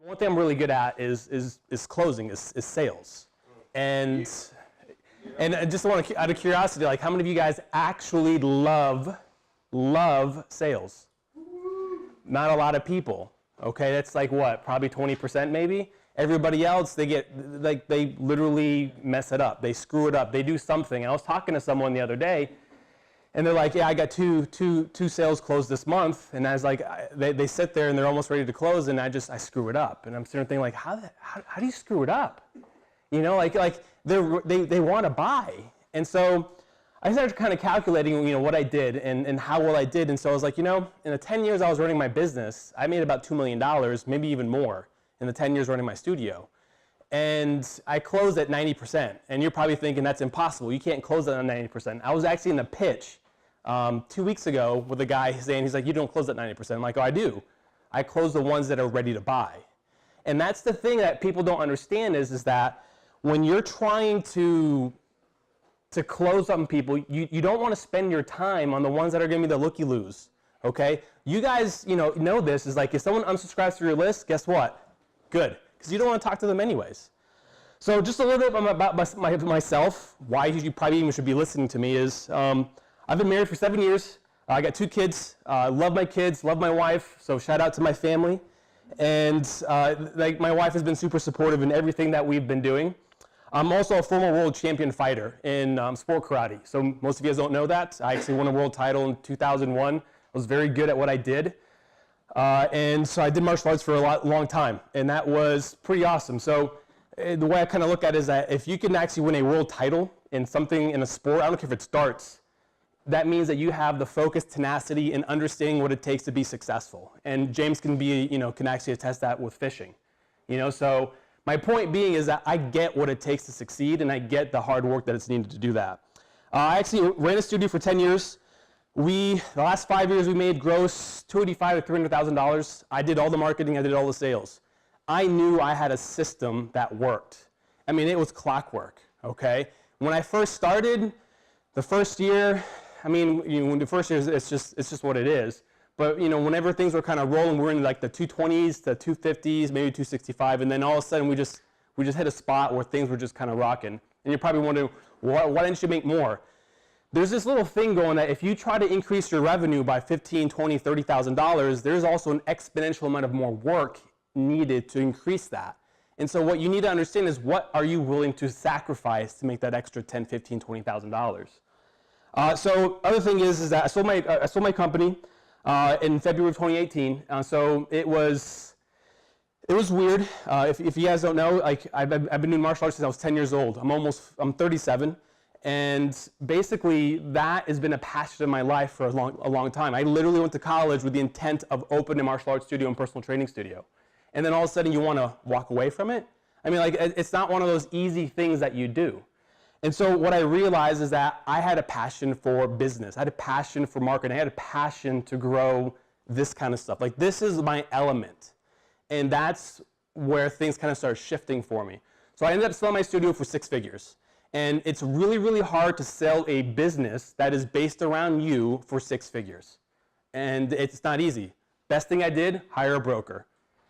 One thing I'm really good at is closing, is sales. And I just want to, out of curiosity, like how many of you guys actually love sales? Not a lot of people. Okay, that's like what, probably 20% maybe? Everybody else, they literally mess it up. They screw it up. They do something. I was talking to someone the other day, and they're like, yeah, I got two sales closed this month. And I was like, they sit there and they're almost ready to close, and I screw it up. And I'm sitting there thinking, like, how do you screw it up? You know, like they want to buy. And so I started kind of calculating, you know, what I did and how well I did. And so I was like, you know, in the 10 years I was running my business, I made about $2 million, maybe even more, in the 10 years running my studio. And I closed at 90%. And you're probably thinking that's impossible. You can't close that on 90%. I was actually in a pitch 2 weeks ago with a guy saying, he's like, you don't close at 90%. I'm like, oh, I do. I close the ones that are ready to buy. And that's the thing that people don't understand is that when you're trying to close on people, you don't want to spend your time on the ones that are going to be the looky-loos, okay? You guys, know this is like if someone unsubscribes to your list, guess what? Good, because you don't want to talk to them anyways. So just a little bit about myself, why you probably even should be listening to me is I've been married for 7 years. I got 2 kids. Love my kids, love my wife, so shout out to my family. And like my wife has been super supportive in everything that we've been doing. I'm also a former world champion fighter in sport karate. So most of you guys don't know that. I actually won a world title in 2001. I was very good at what I did. And so I did martial arts for a long time, and that was pretty awesome. So the way I kind of look at it is that if you can actually win a world title in something in a sport, I don't care if it's darts, that means that you have the focus, tenacity, and understanding what it takes to be successful. And James can can actually attest that with fishing. So my point being is that I get what it takes to succeed, and I get the hard work that it's needed to do that. I actually ran a studio for 10 years. The last 5 years we made gross $285,000 to $300,000. I did all the marketing, I did all the sales. I knew I had a system that worked. I mean, it was clockwork, okay? When I first started, the first year, the first year it's just what it is. But whenever things were kind of rolling, we're in like the 220s to 250s, maybe 265, and then all of a sudden we just hit a spot where things were just kind of rocking. And you're probably wondering, why didn't you make more? There's this little thing going that if you try to increase your revenue by $15,000, $20,000, $30,000, there's also an exponential amount of more work needed to increase that. And so what you need to understand is what are you willing to sacrifice to make that extra $10,000, $15,000, $20,000. So other thing is that I sold my company in February of 2018. So it was weird. If you guys don't know, like I've been doing martial arts since I was 10 years old. I'm 37. And basically, that has been a passion in my life for a long time. I literally went to college with the intent of opening a martial arts studio and personal training studio. And then all of a sudden, you want to walk away from it? I mean, like, it's not one of those easy things that you do. And so what I realized is that I had a passion for business. I had a passion for marketing. I had a passion to grow this kind of stuff. Like, this is my element. And that's where things kind of started shifting for me. So I ended up selling my studio for 6 figures. And it's really, really hard to sell a business that is based around you for 6 figures. And it's not easy. Best thing I did, hire a broker.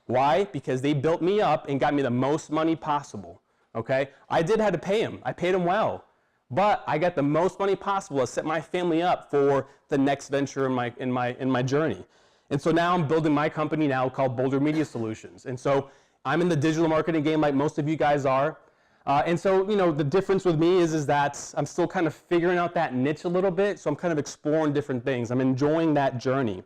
Why? Because they built me up and got me the most money possible. Okay? I did have to pay them. I paid them well. But I got the most money possible to set my family up for the next venture in my journey. And so now I'm building my company now called Boulder Media Solutions. And so I'm in the digital marketing game like most of you guys are. And so, the difference with me is that I'm still kind of figuring out that niche a little bit, so I'm kind of exploring different things. I'm enjoying that journey.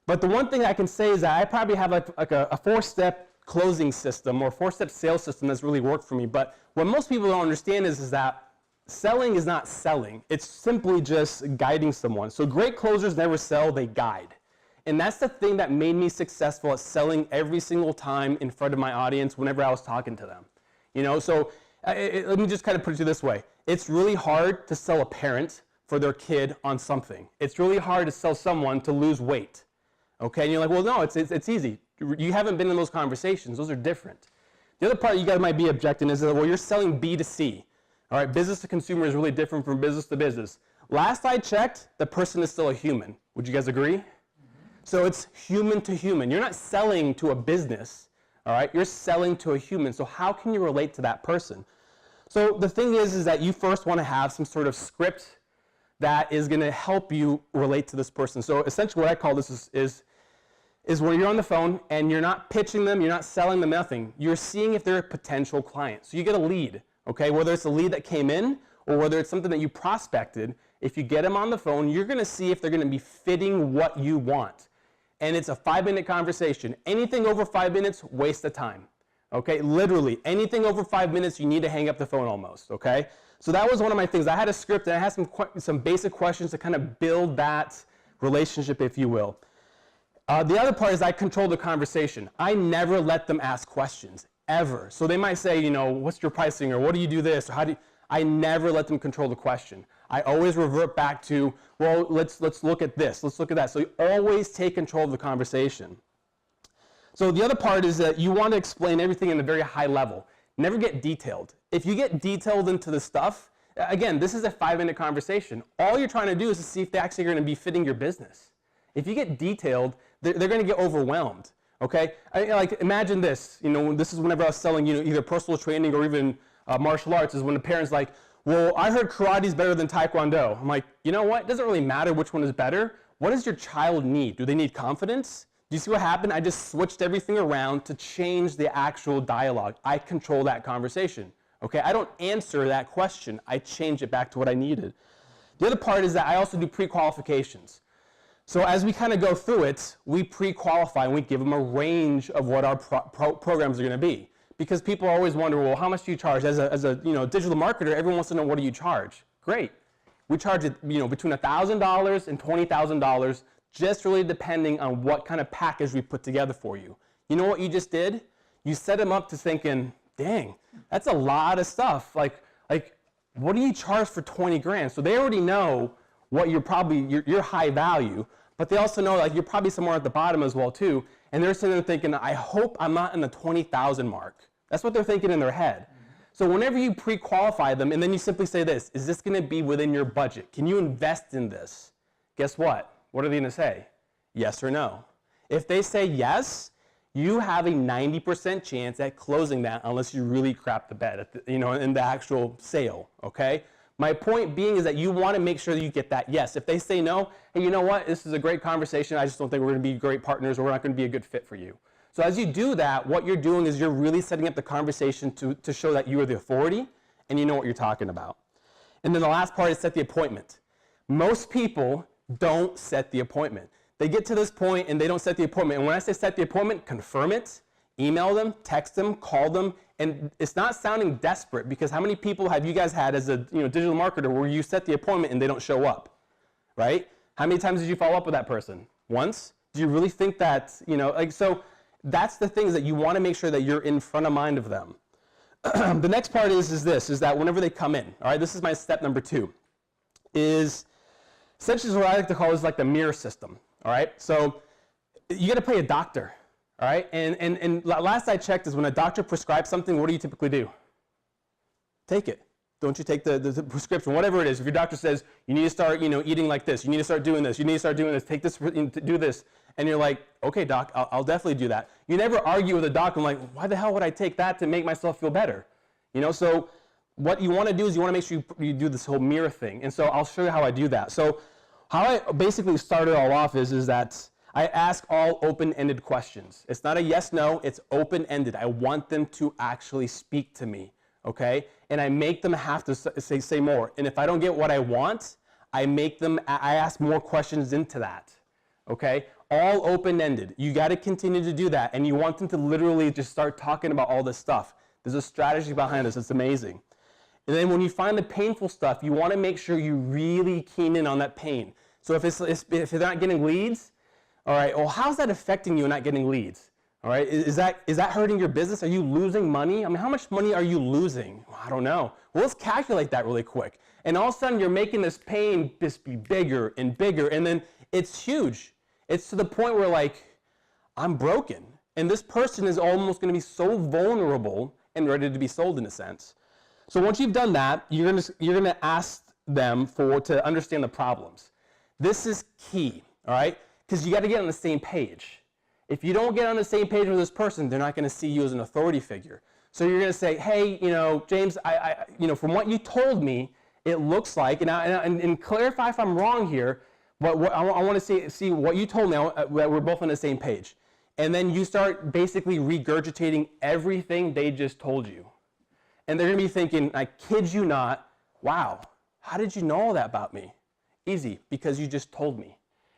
But the one thing I can say is that I probably have like a 4-step closing system or 4-step sales system that's really worked for me. But what most people don't understand is that selling is not selling. It's simply just guiding someone. So great closers never sell, they guide. And that's the thing that made me successful at selling every single time in front of my audience whenever I was talking to them. So let me just kind of put it to you this way. It's really hard to sell a parent for their kid on something. It's really hard to sell someone to lose weight. Okay, and you're like, well, no, it's easy. You haven't been in those conversations. Those are different. The other part you guys might be objecting is that, well, you're selling B to C. All right, business to consumer is really different from business to business. Last I checked, the person is still a human. Would you guys agree? So it's human to human. You're not selling to a business. all right? You're selling to a human, so how can you relate to that person? So the thing is that you first want to have some sort of script that is going to help you relate to this person. So essentially what I call this is when you're on the phone and you're not pitching them, you're not selling them nothing, you're seeing if they're a potential client. So you get a lead, okay? Whether it's a lead that came in or whether it's something that you prospected, if you get them on the phone, you're going to see if they're going to be fitting what you want. And it's a 5-minute conversation. Anything over 5 minutes, waste of time. Okay, literally, anything over 5 minutes, you need to hang up the phone almost, okay? So that was one of my things. I had a script and I had some basic questions to kind of build that relationship, if you will. The other part is I control the conversation. I never let them ask questions, ever. So they might say, you know, what's your pricing, or what do you do this, or how do you... I never let them control the question. I always revert back to, well, let's look at this, let's look at that. So you always take control of the conversation. So the other part is that you want to explain everything in a very high level. Never get detailed. If you get detailed into the stuff, again, this is a 5-minute conversation. All you're trying to do is to see if they actually are going to be fitting your business. If you get detailed, they're going to get overwhelmed. Okay? Like imagine this. You know, this is whenever I was selling, you know, either personal training or even martial arts, is when the parent's like, well, I heard karate is better than taekwondo. I'm like, you know what? It doesn't really matter which one is better. What does your child need? Do they need confidence? Do you see what happened? I just switched everything around to change the actual dialogue. I control that conversation. Okay? I don't answer that question. I change it back to what I needed. The other part is that I also do pre-qualifications. So as we kind of go through it, we pre-qualify and we give them a range of what our programs are going to be. Because people always wonder, well, how much do you charge? As a you know, digital marketer, everyone wants to know, what do you charge? Great. We charge it, you know, between $1,000 and $20,000, just really depending on what kind of package we put together for you. You know what you just did? You set them up to thinking, dang, that's a lot of stuff. Like what do you charge for 20 grand? So they already know what you're probably, your high value, but they also know like you're probably somewhere at the bottom as well too. And they're sitting there thinking, I hope I'm not in the 20,000 mark. That's what they're thinking in their head. So whenever you pre-qualify them, and then you simply say this, is this going to be within your budget? Can you invest in this? Guess what? What are they going to say? Yes or no. If they say yes, you have a 90% chance at closing that unless you really crap the bed at the, you know, in the actual sale, okay? My point being is that you want to make sure that you get that yes. If they say no, hey, you know what? This is a great conversation. I just don't think we're going to be great partners, or we're not going to be a good fit for you. So as you do that, what you're doing is you're really setting up the conversation to show that you are the authority and you know what you're talking about. And then the last part is set the appointment. Most people don't set the appointment. They get to this point and they don't set the appointment. And when I say set the appointment, confirm it, email them, text them, call them. And it's not sounding desperate, because how many people have you guys had as a digital marketer where you set the appointment and they don't show up, right? How many times did you follow up with that person? Once? Do you really think that, so that's the things that you want to make sure that you're in front of mind of them. The next part is that whenever they come in, all right, this is my step number 2, is essentially what I like to call is like the mirror system, all right? So you got to play a doctor, all right? And last I checked is when a doctor prescribes something, what do you typically do? Take it. Don't you take the prescription, whatever it is. If your doctor says, you need to start eating like this, you need to start doing this, you need to start doing this, take this, do this, and you're like, okay, doc, I'll definitely do that. You never argue with a doctor, like, why the hell would I take that to make myself feel better? So what you want to do is you want to make sure you do this whole mirror thing. And so I'll show you how I do that. So how I basically start it all off is that I ask all open-ended questions. It's not a yes, no, it's open-ended. I want them to actually speak to me, okay? And I make them have to say more. And if I don't get what I want, I ask more questions into that, okay? All open-ended. You got to continue to do that, and you want them to literally just start talking about all this stuff. There's a strategy behind this. It's amazing. And then when you find the painful stuff, you want to make sure you really keen in on that pain. So if they're not getting leads, all right, well, how's that affecting you not getting leads? All right, is that hurting your business? Are you losing money? I mean, how much money are you losing? Well, I don't know. Well, let's calculate that really quick. And all of a sudden, you're making this pain just be bigger and bigger, and then it's huge. It's to the point where, like, I'm broken. And this person is almost going to be so vulnerable and ready to be sold in a sense. So once you've done that, you're going to ask them to understand the problems. This is key, all right? Because you got to get on the same page. If you don't get on the same page with this person, they're not going to see you as an authority figure. So you're going to say, hey, James, from what you told me, it looks like, and clarify if I'm wrong here, but I want to see what you told me, that we're both on the same page. And then you start basically regurgitating everything they just told you. And they're going to be thinking, I kid you not, wow, how did you know all that about me? Easy, because you just told me.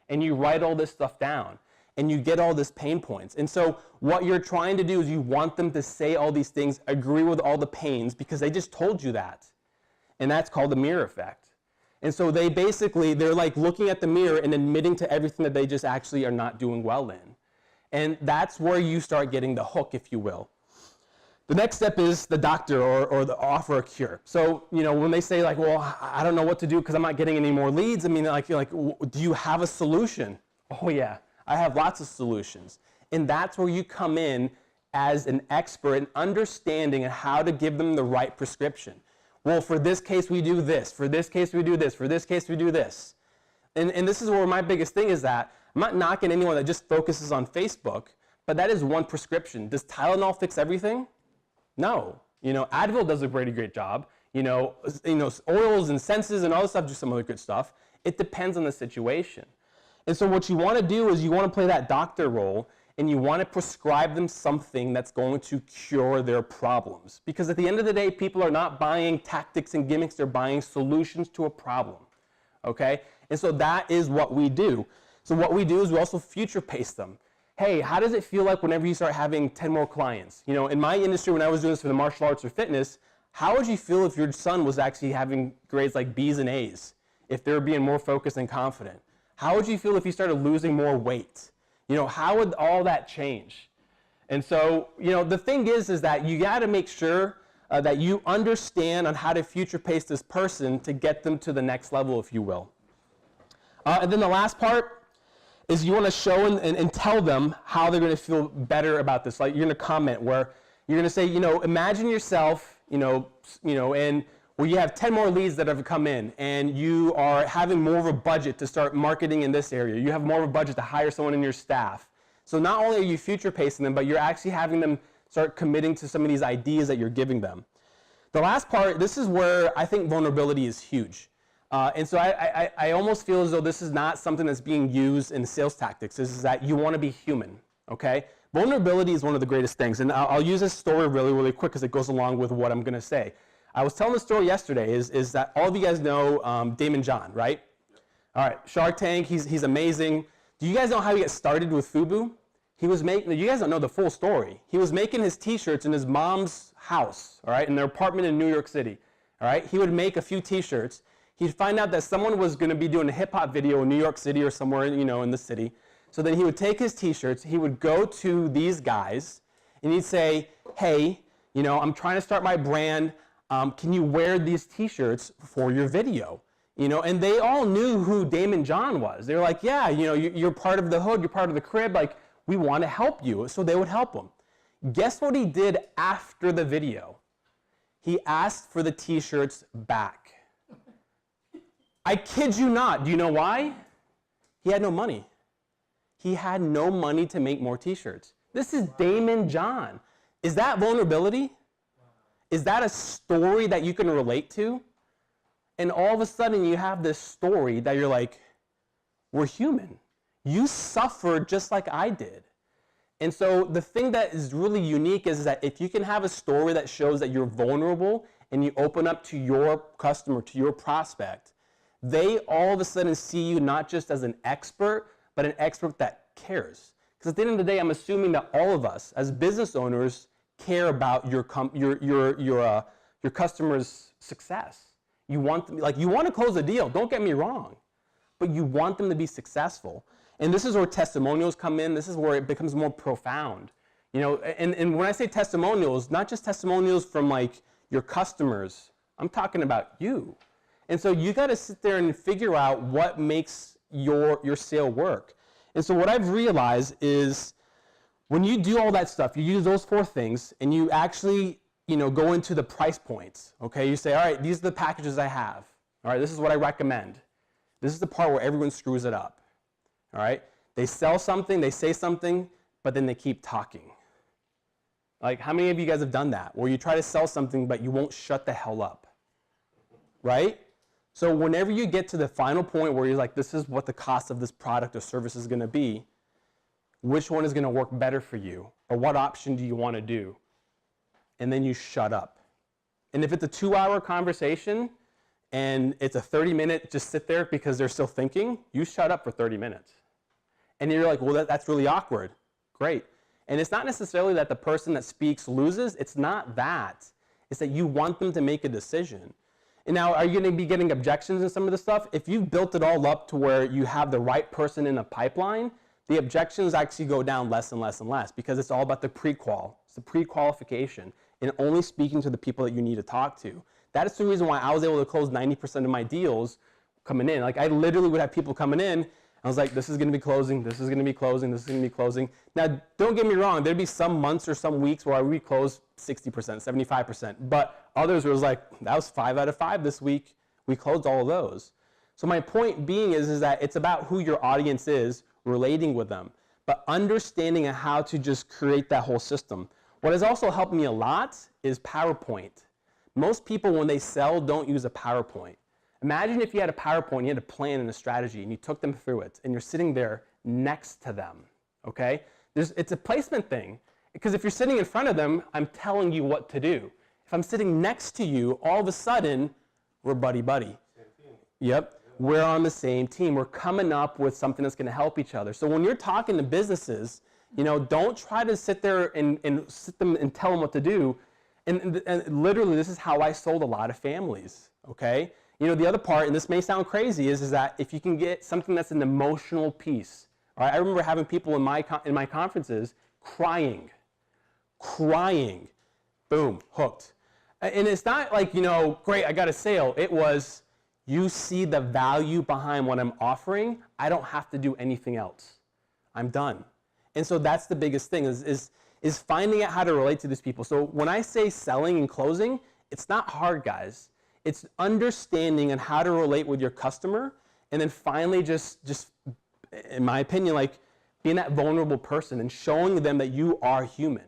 And you write all this stuff down. And you get all this pain points. And so what you're trying to do is you want them to say all these things, agree with all the pains, because they just told you that. And that's called the mirror effect. And so they're like looking at the mirror and admitting to everything that they just actually are not doing well in. And that's where you start getting the hook, if you will. The next step is the doctor or the offer a cure. So, when they say like, well, I don't know what to do because I'm not getting any more leads. I mean, you're like, do you have a solution? Oh yeah. I have lots of solutions. And that's where you come in as an expert in understanding how to give them the right prescription. Well, for this case, we do this. For this case, we do this. For this case, we do this. And this is where my biggest thing is that I'm not knocking anyone that just focuses on Facebook, but that is one prescription. Does Tylenol fix everything? No. Advil does a great job. Oils and senses and all this stuff do some other good stuff. It depends on the situation. And so what you want to do is you want to play that doctor role, and you want to prescribe them something that's going to cure their problems. Because at the end of the day, people are not buying tactics and gimmicks, they're buying solutions to a problem. Okay? And so that is what we do. So what we do is we also future pace them. Hey, how does it feel like whenever you start having 10 more clients? In my industry, when I was doing this for the martial arts or fitness, how would you feel if your son was actually having grades like B's and A's, if they were being more focused and confident? How would you feel if you started losing more weight? How would all that change? And so, the thing is that you got to make sure that you understand on how to future pace this person to get them to the next level, if you will. And then the last part is you want to show and tell them how they're going to feel better about this. Like you're going to comment where you're going to say, imagine yourself, and where you have 10 more leads that have come in, and you are having more of a budget to start marketing in this area. You have more of a budget to hire someone in your staff. So not only are you future pacing them, but you're actually having them start committing to some of these ideas that you're giving them. The last part, this is where I think vulnerability is huge. And so I almost feel as though this is not something that's being used in sales tactics. This is that you want to be human, okay? Vulnerability is one of the greatest things. And I'll use this story really quick because it goes along with what I'm going to say. I was telling the story yesterday is that all of you guys know Daymond John, right? All right, Shark Tank, he's amazing. Do you guys know how he got started with FUBU? You guys don't know the full story. He was making his t-shirts in his mom's house, all right, in their apartment in New York City, all right? He would make a few t-shirts. He'd find out that someone was going to be doing a hip-hop video in New York City or somewhere, in the city. So then he would take his t-shirts, he would go to these guys, and he'd say, hey, I'm trying to start my brand. Can you wear these t-shirts for your video? And they all knew who Daymond John was. They were like, yeah, you're part of the hood, you're part of the crib, like, we want to help you. So they would help him. Guess what he did after the video? He asked for the t-shirts back. I kid you not. Do you know why? He had no money. He had no money to make more t-shirts. This is Daymond John. Is that vulnerability? Is that a story that you can relate to? And all of a sudden you have this story that you're like, we're human. You suffered just like I did. And so the thing that is really unique is that if you can have a story that shows that you're vulnerable and you open up to your customer, to your prospect, they all of a sudden see you not just as an expert, but an expert that cares. Because at the end of the day, I'm assuming that all of us as business owners care about your customer's success. You want them, you want to close a deal, don't get me wrong, but you want them to be successful. And this is where testimonials come in. This is where it becomes more profound. And when I say testimonials, not just testimonials from your customers, I'm talking about you. And so you got to sit there and figure out what makes your sale work. And so what I've realized is when you do all that stuff, you use those 4 things, and you actually go into the price points. Okay, you say, all right, these are the packages I have. All right, this is what I recommend. This is the part where everyone screws it up. All right, they sell something, they say something, but then they keep talking. Like, how many of you guys have done that? Where you try to sell something, but you won't shut the hell up, right? So whenever you get to the final point where you're like, this is what the cost of this product or service is gonna be, which one is gonna work better for you? Or what option do you wanna do? And then you shut up. And if it's a 2-hour conversation and it's a 30-minute just sit there because they're still thinking, you shut up for 30 minutes. And you're like, well, that's really awkward. Great. And it's not necessarily that the person that speaks loses. It's not that. It's that you want them to make a decision. And now, are you going to be getting objections and some of this stuff? If you've built it all up to where you have the right person in a pipeline, the objections actually go down less and less and less because it's all about the pre-qual. It's the pre-qualification and only speaking to the people that you need to talk to. That is the reason why I was able to close 90% of my deals coming in. Like, I literally would have people coming in. I was like, this is going to be closing, this is going to be closing, this is going to be closing. Now, don't get me wrong, there'd be some months or some weeks where I would close 60%, 75%, but others was like, that was 5 out of 5 this week. We closed all of those. So my point being is that it's about who your audience is, relating with them, but understanding how to just create that whole system. What has also helped me a lot is PowerPoint. Most people, when they sell, don't use a PowerPoint. Imagine if you had a PowerPoint, you had a plan and a strategy, and you took them through it, and you're sitting there next to them, okay? It's a placement thing, because if you're sitting in front of them, I'm telling you what to do. If I'm sitting next to you, all of a sudden, we're buddy-buddy. Yep, we're on the same team. We're coming up with something that's going to help each other. So when you're talking to businesses, you know, don't try to sit there and sit them and tell them what to do. And literally, this is how I sold a lot of families, okay? You know, the other part, and this may sound crazy, is that if you can get something that's an emotional piece. All right? I remember having people in my conferences crying, boom, hooked. And it's not like, you know, great, I got a sale. It was, you see the value behind what I'm offering. I don't have to do anything else. I'm done. And so that's the biggest thing is finding out how to relate to these people. So when I say selling and closing, it's not hard, guys. It's understanding and how to relate with your customer, and then finally just in my opinion, like being that vulnerable person and showing them that you are human.